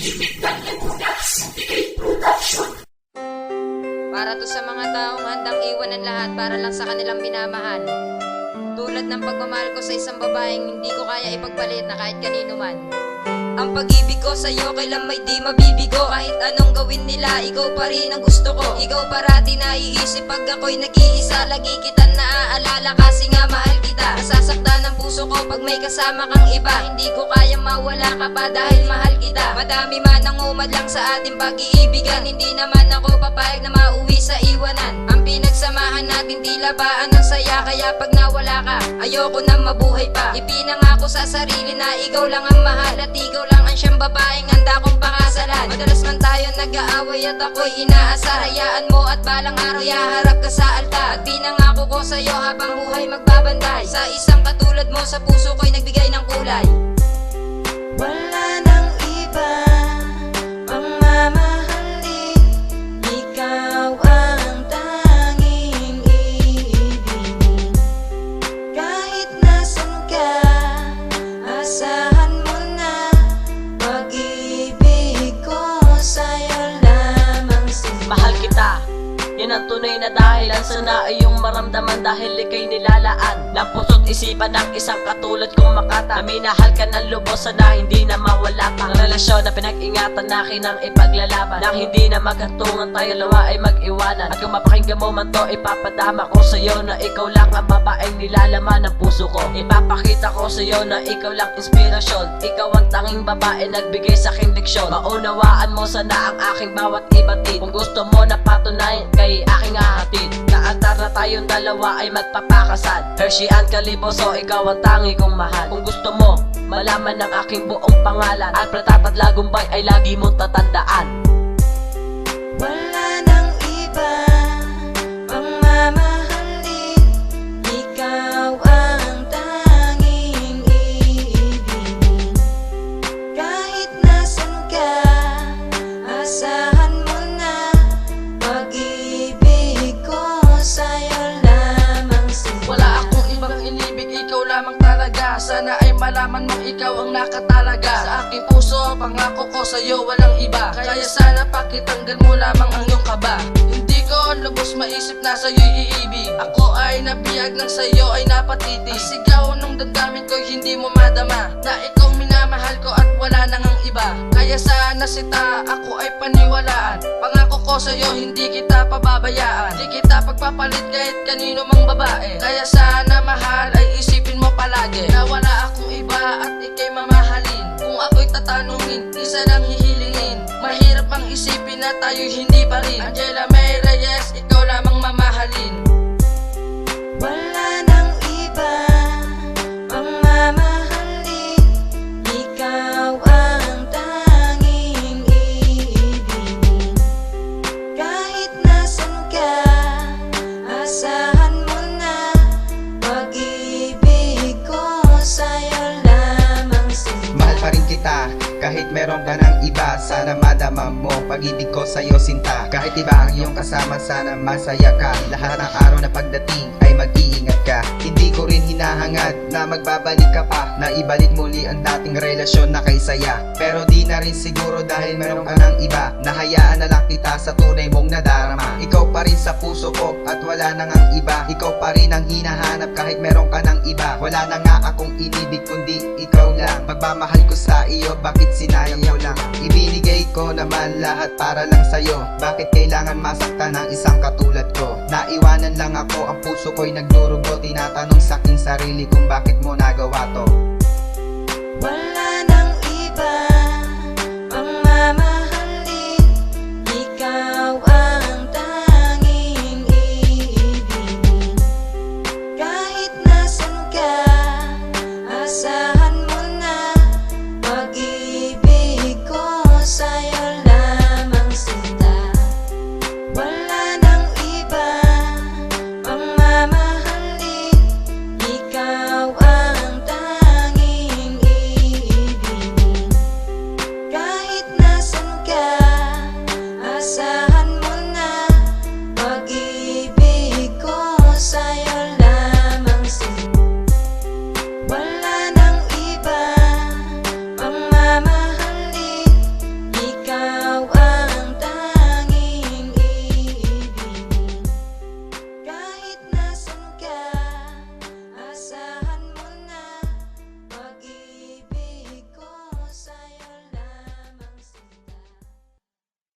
Para to sa mga taong handang iwan ang lahat para lang sa kanilang minamahal. Tulad ng pagmamahal ko sa isang babaeng hindi ko kaya ipagpalit na kahit kanino man. Ang pag-ibig ko sa'yo kailan may di mabibigo. Kahit anong gawin nila, ikaw pa rin ang gusto ko. Ikaw parati naiisip pag ako'y nag-iisa. Lagi kitang naaalala kasi nga mahal kita. Nasasaktan ang puso ko pag may kasama kang iba. Hindi ko kaya mawala ka pa dahil mahal kita. Madami man ang umadlang sa ating pag-iibigan. Hindi naman ako papayag na mauwi sa iwanan. Ang pinagsamahan natin tila ba ang saya. Kaya pag nawala ka, ayoko na mabuhay pa. Ipinangako sa sarili na ikaw lang ang mahal. At ikaw lang ang siyang babaeng handa kong pakasalan. Madalas man tayo nag-aaway at ako'y inaasar. Hayaan mo at balang araw ihaharap ka sa altar. At pinangako ko sa'yo habang buhay magbabantay. Sa isang katulad mo sa puso ko'y nagbigay ng kulay. Wala nang iba pang mamahalin. Ikaw ang tanging iibigin. Kahit nasan ka, asahan mo na pag-ibig ko sa'yo lamang sila. Mahal kita, yan ang tunay na dahilan sa iyong maramdaman. Dahil ika'y nilalaan ng puso't isipan ng isang katulad kong Makata. Na minahal ka ng lubos sana hindi na mawala pa. Ang relasyon na pinag-ingatan na kinang ipaglalaban. Nang hindi na maghatungan tayo lawa ay mag-iwanan. At kung mapakinggan mo man to, ipapadama ko sa'yo na ikaw lang ang babaeng nilalaman ng puso ko. Ipapakita ko sa'yo na ikaw lang inspirasyon. Ikaw ang tanging babae nagbigay sa aking diksyon. Maunawaan mo sana ang aking bawat ibatid. Kung gusto mo na patunayan kay aking hahatid. Naantar na tayong dalawa ay magpapakasal. Hershey and Caliboso, ikaw ang tangi kong mahal. Kung gusto mo malaman ng aking buong pangalan, Alfred at Lagumbay ay lagi mong tatandaan. Wala nang iba pang mamahalin. Ikaw ang tanging iibigin. Kahit nasan ka, asahan mo na pag-ibig ko sa'yo lamang sila. Wala akong ibang inibig, ikaw lamang talaga. Sana ay malaman mong ikaw ang nakatalaga. Sa aking puso, pangako ko sa'yo walang iba. Kaya sana pakitanggal mo lamang ang iyong kaba. Hindi ko lubos maisip na sa'yo'y iibig. Ako ay nabiyag ng sa'yo ay napatitig. Ang sigaw ng damdamin ko'y hindi mo madama. Na ikaw minamahal ko at wala nang ang iba. Kaya sana sita, ako ay paniwalaan. Pangako ko sa'yo, hindi kita pababayaan. Di kita pagpapalit kahit kanino mang babae. Kaya sana mahal ay isipin mo palagi na wala akong iba at ikay mamahalin. Kung ako'y tatanungin, isa lang hihilingin. Mahirap ang isipin na tayo'y hindi pa rin. Angela May Reyes, ikaw lamang mamahalin. Wala nang iba pang mamahalin. Ikaw ang tanging iibigin. Kahit nasan ka, asahan mo na pag-ibig ko sa'yo lamang sila. Mahal pa rin kita, kahit meron ka ng iba. Sana madama mo pag-ibig ko sa'yo sinta. Kahit iba ang iyong kasama, sana masaya ka. Lahat ng araw na pagdating ay mag-iingat ka. Hindi ko rin hinahangad na magbabalik ka pa, na ibalik muli ang dating relasyon na kay saya. Pero di na rin siguro dahil meron ka ng iba. Nahayaan na lang kita sa tunay mong nadarama. Ikaw pa rin sa puso ko at wala nang ang iba. Ikaw pa rin ang hinahanap kahit meron ka ng iba. Wala na nga akong inibig kundi ikaw lang. Pagmamahal ko sa iyo, bakit sinayang mo lang? Ibinigay ko naman lahat para lang sa'yo. Bakit kailangan masaktan ng isang katulad ko? Naiwanan lang ako, ang puso ko'y nagdurugo. Tinatanong sa aking sarili kung bakit mo nagawa to. Wala